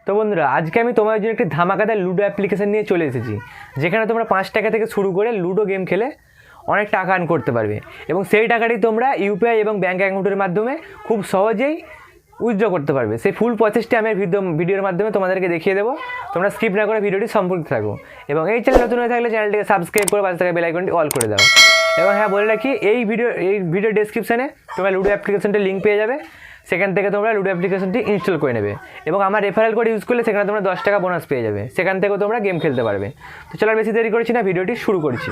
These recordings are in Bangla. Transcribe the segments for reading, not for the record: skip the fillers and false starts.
তো বন্ধুরা, আজকে আমি তোমাদের জন্য একটি ধামাকাদার লুডো অ্যাপ্লিকেশন নিয়ে চলে এসেছি, যেখানে তোমরা 5 টাকা থেকে শুরু করে লুডো গেম খেলে অনেক টাকা আর্ন করতে পারবে এবং সেই টাকাটি তোমরা ইউপিআই এবং ব্যাঙ্ক অ্যাকাউন্টের মাধ্যমে খুব সহজেই উইথড্র করতে পারবে। সেই ফুল প্রসেসটি আমি ভিডিওর মাধ্যমে তোমাদেরকে দেখিয়ে দেবো। তোমরা স্কিপ না করে ভিডিওটি সম্পূর্ণ থাকো এবং এই চ্যানেল নতুন হয়ে থাকলে চ্যানেলটিকে সাবস্ক্রাইব করে পাশে থাকা বেল আইকনটি অল করে দাও। এবং হ্যাঁ, বলে রাখি, এই ভিডিও ডেসক্রিপশানে তোমরা লুডো অ্যাপ্লিকেশনটির লিঙ্ক পেয়ে যাবে। সেখান থেকে তোমরা লুডো অ্যাপ্লিকেশনটি ইনস্টল করে নেবে এবং আমার রেফারেল কোড ইউজ করলে সেখানে তোমরা 10 টাকা বোনাস পেয়ে যাবে। সেখান থেকেও তোমরা গেম খেলতে পারবে। তো চলো, বেশি দেরি করছি না, ভিডিওটি শুরু করছি।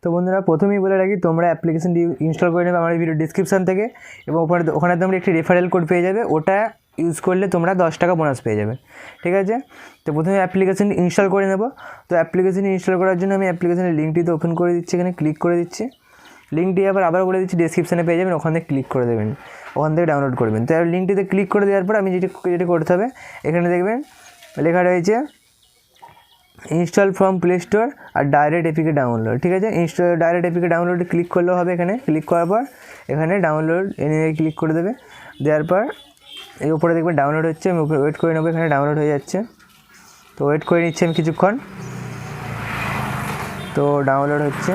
তো বন্ধুরা, প্রথমেই বলে রাখি, তোমরা অ্যাপ্লিকেশনটি ইনস্টল করে নেবে আমার ভিডিও ডিসক্রিপশান থেকে এবং ওখানে তোমরা একটি রেফারেল কোড পেয়ে যাবে। ওটা ইউজ করলে তোমরা 10 টাকা বোনাস পেয়ে যাবে। ঠিক আছে? তো প্রথমে অ্যাপ্লিকেশনটি ইনস্টল করে নেব। তো অ্যাপ্লিকেশনটি ইনস্টল করার জন্য আমি অ্যাপ্লিকেশনের লিঙ্কটিতে ওপেন করে দিচ্ছি, এখানে ক্লিক করে দিচ্ছি। লিঙ্কটি আবার বলে দিচ্ছি, ডেসক্রিপশানে পেয়ে যাবেন, ওখান থেকে ক্লিক করে দেবেন, ওখান থেকে ডাউনলোড করবেন। তো লিঙ্কটিতে ক্লিক করে দেওয়ার পর আমি যেটি করতে হবে, এখানে দেখবেন লেখা রয়েছে ইনস্টল ফ্রম প্লে স্টোর আর ডাইরেক্ট এপিকে ডাউনলোড। ঠিক আছে? ডাইরেক্ট এপিকে ডাউনলোডে ক্লিক করলেও হবে। এখানে ক্লিক করার পর এখানে ডাউনলোড এনে ক্লিক করে দেবে। দেওয়ার পর এই উপরে দেখবেন ডাউনলোড হচ্ছে, আমি ওয়েট করে নেবো। এখানে ডাউনলোড হয়ে যাচ্ছে, তো ওয়েট করে নিচ্ছি আমি কিছুক্ষণ। তো ডাউনলোড হচ্ছে,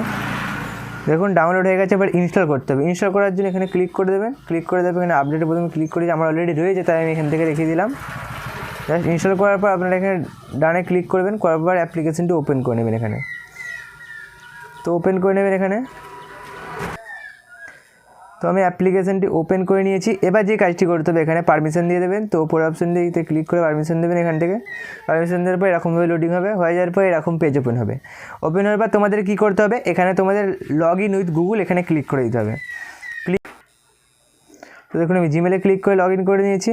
দেখুন ডাউনলোড হয়ে গেছে। এবার ইনস্টল করতে হবে। ইনস্টল করার জন্য এখানে ক্লিক করে দেবেন। এখানে আপডেটে প্রথমে ক্লিক করে, আমার অলরেডি রয়েছে তাই আমি এখান থেকে রেখে দিলাম। জাস্ট ইনস্টল করার পর আপনারা এখানে ডানে ক্লিক করবেন, করার পর অ্যাপ্লিকেশনটি ওপেন করে নেবেন এখানে। তো ওপেন করে নেবেন এখানে। তো আমি অ্যাপ্লিকেশনটি ওপেন করে নিয়েছি। এবার যে কাজটি করতে হবে, এখানে পারমিশন দিয়ে দেবেন। তো ওপর অপশনটিতে ক্লিক করে পারমিশন দেবেন এখান থেকে। পারমিশন দেওয়ার পর এরকমভাবে লোডিং হবে, হয়ে যাওয়ার পর এরকম পেজ ওপেন হবে। ওপেন হওয়ার পর তোমাদের কী করতে হবে, এখানে তোমাদের লগ ইন উইথ গুগল এখানে ক্লিক করে দিতে হবে। তো দেখুন, আমি জিমেলে ক্লিক করে লগ ইন করে নিয়েছি।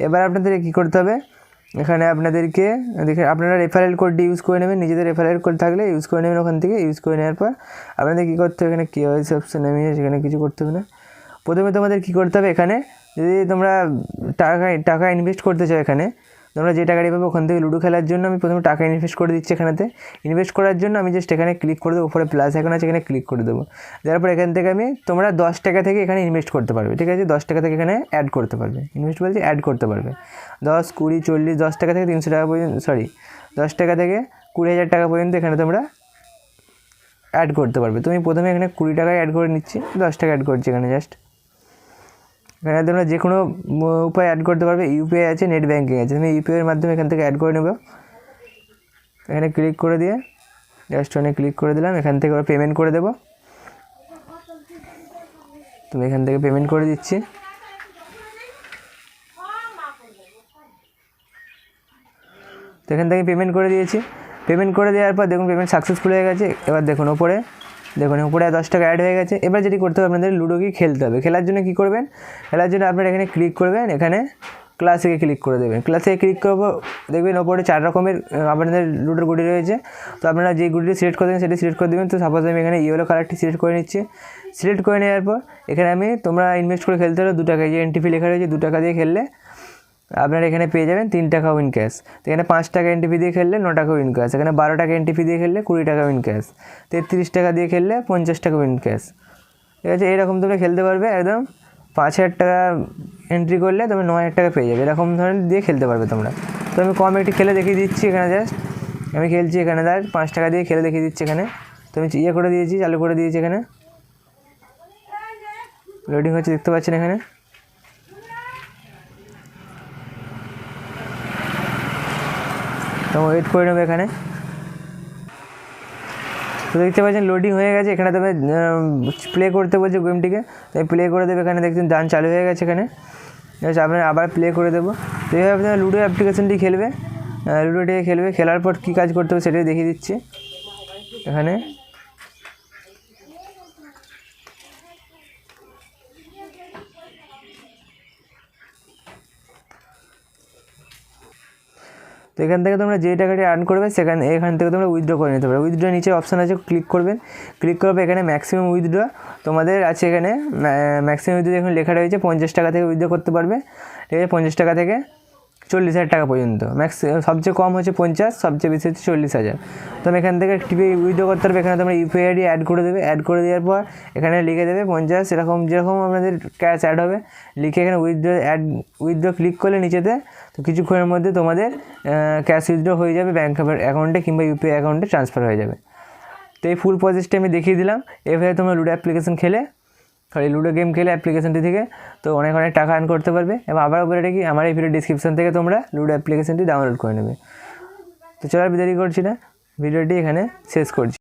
এবার আপনাদের কী করতে হবে, এখানে আপনাদেরকে আপনারা রেফারেল কোডটি ইউজ করে নেবেন। নিজেদের রেফারেল কোড থাকলে ইউজ করে নেবেন। ওখান থেকে ইউজ করে নেওয়ার পর আপনাদের কী করতে হবে, এখানে কেওয়াইসি অপশন আমি সেখানে কিছু করতে হবে না। প্রথমে তোমাদের কী করতে হবে, এখানে যদি তোমরা টাকা ইনভেস্ট করতে চাও, এখানে তোমরা যে টাকাটি পাবে ওখান থেকে লুডো খেলার জন্য আমি প্রথমে টাকা ইনভেস্ট করে দিচ্ছি। এখানেতে ইনভেস্ট করার জন্য আমি জাস্ট এখানে ক্লিক করে দেবো, উপরে প্লাস এখন আছে, এখানে ক্লিক করে দেবো। তারপর এখান থেকে তোমরা 10 টাকা থেকে এখানে ইনভেস্ট করতে পারবে। ঠিক আছে? 10 টাকা থেকে এখানে অ্যাড করতে পারবে। ইনভেস্ট বলছি অ্যাড করতে পারবে। 10, 20, 40, 10 টাকা থেকে 300 টাকা পর্যন্ত, 10 টাকা থেকে 20,000 টাকা পর্যন্ত এখানে তোমরা অ্যাড করতে পারবে। তুমি প্রথমে এখানে 20 টাকায় অ্যাড করে নিচ্ছি, 10 টাকা অ্যাড করছি এখানে জাস্ট। এখানে তোমরা যে কোনো উপায় অ্যাড করতে পারবে। ইউপিআই আছে, নেট ব্যাঙ্কিং আছে, তুমি ইউপিআইয়ের মাধ্যমে এখান থেকে অ্যাড করে নেবে। এখানে ক্লিক করে দিয়ে জাস্ট অনেক ক্লিক করে দিলাম। এখান থেকে ওরা পেমেন্ট করে দেবো। তুমি এখান থেকে পেমেন্ট করে দিচ্ছি। তো এখান থেকে পেমেন্ট করে দিয়েছি। পেমেন্ট করে দেওয়ার পর দেখুন পেমেন্ট সাকসেসফুল হয়ে গেছে। এবার দেখুন উপরে 10 টাকা অ্যাড হয়ে গেছে। এবার যেটি করতে হবে, আপনাদের লুডো কি খেলতে হবে। খেলার জন্য কী করবেন, খেলার জন্য আপনারা এখানে ক্লিক করবেন, এখানে ক্লাসিকে ক্লিক করে দেবেন। ক্লাসিকে ক্লিক করবো, দেখবেন ওপরে 4 রকমের আপনাদের লুডোর গুটি রয়েছে। তো আপনারা যে গুটিটি সিলেক্ট করে দেবেন সেটি সিলেক্ট করে দেবেন। তো সাপোজ আমি এখানে ইয়েলো কালারটি সিলেক্ট করে নিচ্ছি। সিলেক্ট করে নেওয়ার পর এখানে তোমরা ইনভেস্ট করে খেলতে হলে 2 টাকা, যে এন্ট্রি ফি লেখা রয়েছে 2 টাকা দিয়ে খেললে আপনারা এখানে পেয়ে যাবেন 3 টাকা উইন ক্যাশ। তো এখানে 5 টাকা এন্ট্রি ফি দিয়ে খেললে 9 টাকা উইন ক্যাশ। এখানে 12 টাকা এন্ট্রি ফি দিয়ে খেললে 20 টাকা উইন ক্যাশ। 33 টাকা দিয়ে খেললে 50 টাকা উইন ক্যাশ। ঠিক আছে? এরকম তোমরা খেলতে পারবে। একদম 5,000 টাকা এন্ট্রি করলে তুমি 9,000 টাকা পেয়ে যাবে। এরকম ধরনের দিয়ে খেলতে পারবে তোমরা। তো আমি কম একটি খেলে দেখিয়ে দিচ্ছি এখানে। জাস্ট আমি খেলছি এখানে, 5 টাকা দিয়ে খেলে দেখিয়ে দিচ্ছি এখানে। তো আমি করে দিয়েছি, চালু করে দিয়েছি। এখানে লোডিং হচ্ছে, দেখতে পাচ্ছেন এখানে। তো ওয়েট করে নেবে এখানে। তো দেখতে পাচ্ছেন লোডিং হয়ে গেছে। এখানে তবে প্লে করতে বলছে গেমটিকে, তাই প্লে করে দেবে। এখানে দেখছেন ডান চালু হয়ে গেছে এখানে। আপনার আবার প্লে করে দেবো। তো এইভাবে আপনারা লুডো অ্যাপ্লিকেশনটি খেলবে, লুডোটিকে খেলবে। খেলার পর কী কাজ করতে হবে সেটাই দেখিয়ে দিচ্ছি এখানে। তো এখান থেকে তোমরা যে টাকাটি আর্ন করবে এখান থেকে তোমরা উইথড্র করে নিতে পারবে। উইথড্র নিচে অপশান আছে, ক্লিক করবেন। ক্লিক করবে এখানে ম্যাক্সিমাম উইথড্র তোমাদের আছে। এখানে ম্যাক্সিমাম উইথড্র এখন লেখা রয়েছে 50 টাকা থেকে উইথড্র করতে পারবে। ঠিক আছে? 50 টাকা থেকে 40,000 টাকা পর্যন্ত, ম্যাক্স সবচেয়ে কম হচ্ছে 50, সবচেয়ে বেশি হচ্ছে 40,000। তো আমি এখান থেকে টিপে উইথড্র করতে পারবে। এখানে তোমরা ইউপিআই আইডি অ্যাড করে দেবে, অ্যাড করে দেওয়ার পর এখানে লিখে দেবে 50, এরকম যেরকম আপনাদের ক্যাশ অ্যাড হবে লিখে এখানে উইথড্র ক্লিক করলে নিচেতে, তো কিছুক্ষণের মধ্যে তোমাদের ক্যাশ উইথড্র হয়ে যাবে ব্যাঙ্ক অ্যাকাউন্টে কিংবা ইউপিআই অ্যাকাউন্টে ট্রান্সফার হয়ে যাবে। তো এই ফুল প্রসেসটা আমি দেখিয়ে দিলাম। এভাবে তোমরা লুডো অ্যাপ্লিকেশন খেলে, লুডো গেম খেলে অ্যাপ্লিকেশনটি থেকে তো অনেক টাকা আর্ন করতে পারবে। এবং আবার বলে রাখি, আমার এই ভিডিও ডিসক্রিপশন থেকে তোমরা লুডো অ্যাপ্লিকেশনটি ডাউনলোড করে নেবে। তো চলো আর দেরি করছি না, ভিডিওটি এখানে শেষ করছি।